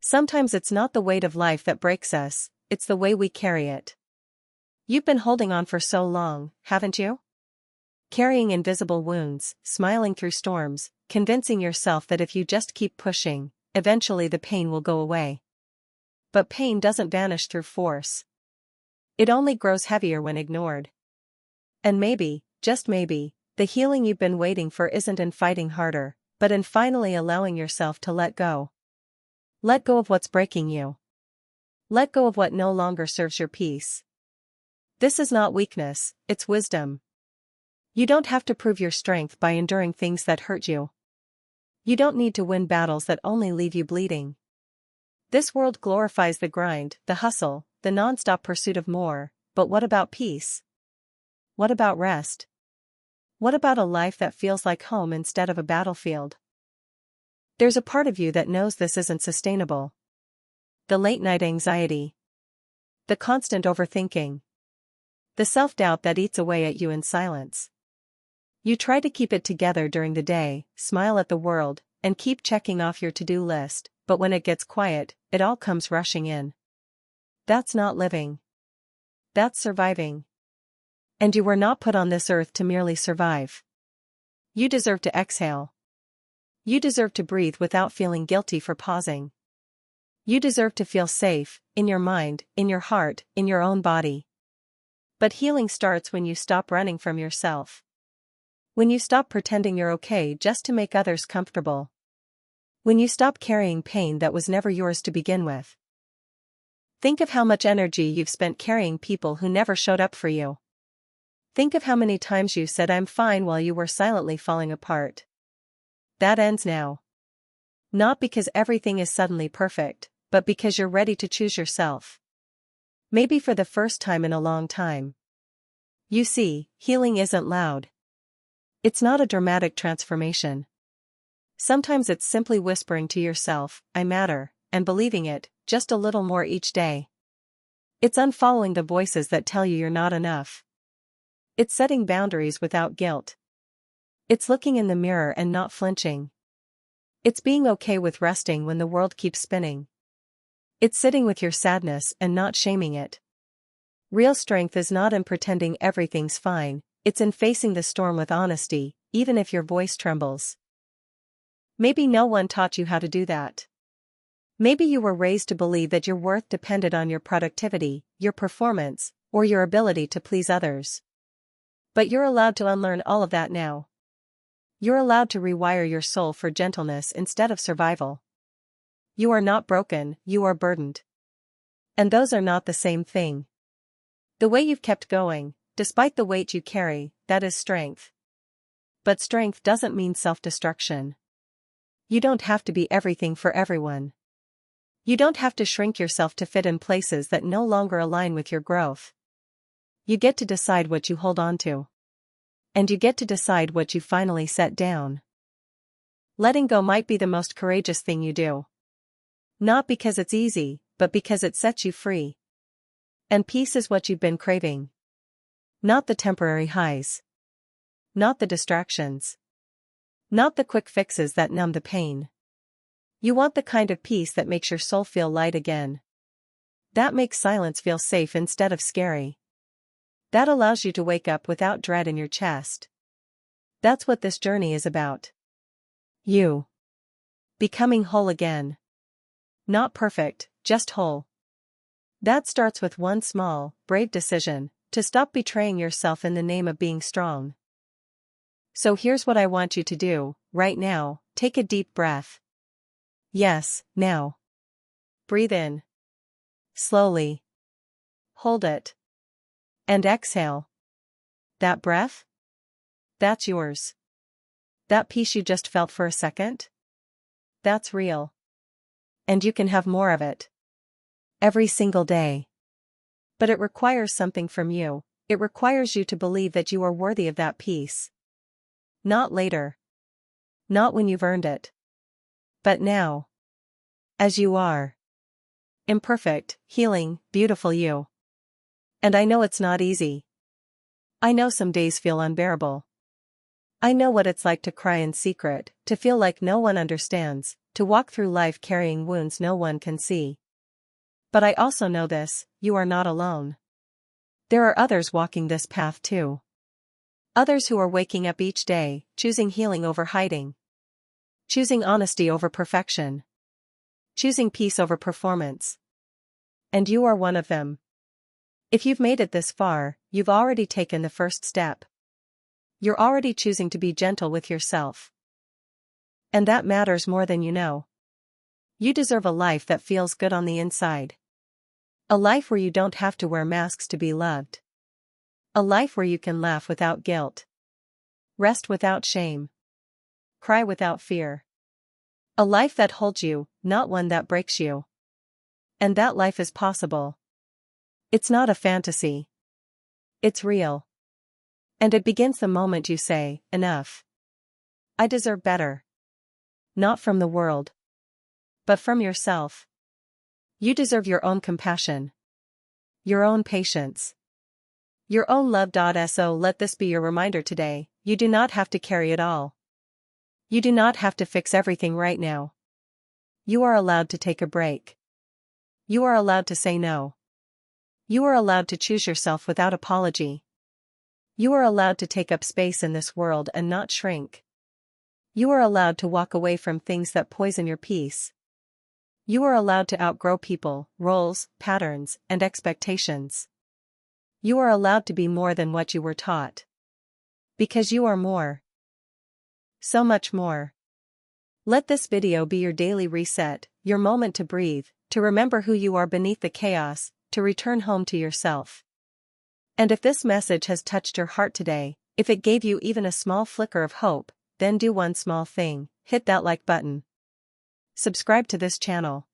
Sometimes it's not the weight of life that breaks us, it's the way we carry it. You've been holding on for so long, haven't you? Carrying invisible wounds, smiling through storms, convincing yourself that if you just keep pushing, eventually the pain will go away. But pain doesn't vanish through force. It only grows heavier when ignored. And maybe, just maybe, the healing you've been waiting for isn't in fighting harder, but in finally allowing yourself to let go. Let go of what's breaking you. Let go of what no longer serves your peace. This is not weakness, it's wisdom. You don't have to prove your strength by enduring things that hurt you. You don't need to win battles that only leave you bleeding. This world glorifies the grind, the hustle, the non-stop pursuit of more, but what about peace? What about rest? What about a life that feels like home instead of a battlefield? There's a part of you that knows this isn't sustainable. The late-night anxiety. The constant overthinking. The self-doubt that eats away at you in silence. You try to keep it together during the day, smile at the world, and keep checking off your to-do list, but when it gets quiet, it all comes rushing in. That's not living. That's surviving. And you were not put on this earth to merely survive. You deserve to exhale. You deserve to breathe without feeling guilty for pausing. You deserve to feel safe, in your mind, in your heart, in your own body. But healing starts when you stop running from yourself. When you stop pretending you're okay just to make others comfortable. When you stop carrying pain that was never yours to begin with. Think of how much energy you've spent carrying people who never showed up for you. Think of how many times you said I'm fine while you were silently falling apart. That ends now. Not because everything is suddenly perfect, but because you're ready to choose yourself. Maybe for the first time in a long time. You see, healing isn't loud. It's not a dramatic transformation. Sometimes it's simply whispering to yourself, I matter, and believing it, just a little more each day. It's unfollowing the voices that tell you you're not enough. It's setting boundaries without guilt. It's looking in the mirror and not flinching. It's being okay with resting when the world keeps spinning. It's sitting with your sadness and not shaming it. Real strength is not in pretending everything's fine, it's in facing the storm with honesty, even if your voice trembles. Maybe no one taught you how to do that. Maybe you were raised to believe that your worth depended on your productivity, your performance, or your ability to please others. But you're allowed to unlearn all of that now. You're allowed to rewire your soul for gentleness instead of survival. You are not broken, you are burdened. And those are not the same thing. The way you've kept going, despite the weight you carry, that is strength. But strength doesn't mean self-destruction. You don't have to be everything for everyone. You don't have to shrink yourself to fit in places that no longer align with your growth. You get to decide what you hold on to. And you get to decide what you finally set down. Letting go might be the most courageous thing you do. Not because it's easy, but because it sets you free. And peace is what you've been craving. Not the temporary highs. Not the distractions. Not the quick fixes that numb the pain. You want the kind of peace that makes your soul feel light again. That makes silence feel safe instead of scary. That allows you to wake up without dread in your chest. That's what this journey is about. You. Becoming whole again. Not perfect, just whole. That starts with one small, brave decision, to stop betraying yourself in the name of being strong. So here's what I want you to do, right now, take a deep breath. Yes, now. Breathe in. Slowly. Hold it. And exhale. That breath? That's yours. That peace you just felt for a second? That's real. And you can have more of it. Every single day. But it requires something from you. It requires you to believe that you are worthy of that peace. Not later. Not when you've earned it. But now. As you are. Imperfect, healing, beautiful you. And I know it's not easy. I know some days feel unbearable. I know what it's like to cry in secret, to feel like no one understands, to walk through life carrying wounds no one can see. But I also know this, you are not alone. There are others walking this path too. Others who are waking up each day, choosing healing over hiding. Choosing honesty over perfection. Choosing peace over performance. And you are one of them. If you've made it this far, you've already taken the first step. You're already choosing to be gentle with yourself. And that matters more than you know. You deserve a life that feels good on the inside. A life where you don't have to wear masks to be loved. A life where you can laugh without guilt. Rest without shame. Cry without fear. A life that holds you, not one that breaks you. And that life is possible. It's not a fantasy. It's real. And it begins the moment you say, enough. I deserve better. Not from the world. But from yourself. You deserve your own compassion. Your own patience. Your own love. So let this be your reminder today, you do not have to carry it all. You do not have to fix everything right now. You are allowed to take a break. You are allowed to say no. You are allowed to choose yourself without apology. You are allowed to take up space in this world and not shrink. You are allowed to walk away from things that poison your peace. You are allowed to outgrow people, roles, patterns, and expectations. You are allowed to be more than what you were taught. Because you are more. So much more. Let this video be your daily reset, your moment to breathe, to remember who you are beneath the chaos, to return home to yourself. And if this message has touched your heart today, if it gave you even a small flicker of hope, then do one small thing, hit that like button. Subscribe to this channel.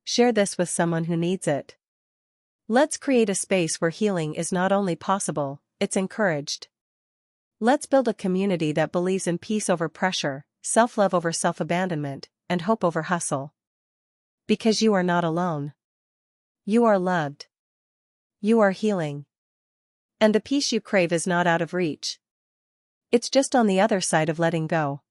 Share this with someone who needs it. Let's create a space where healing is not only possible, it's encouraged. Let's build a community that believes in peace over pressure, self-love over self-abandonment, and hope over hustle. Because you are not alone. You are loved. You are healing. And the peace you crave is not out of reach. It's just on the other side of letting go.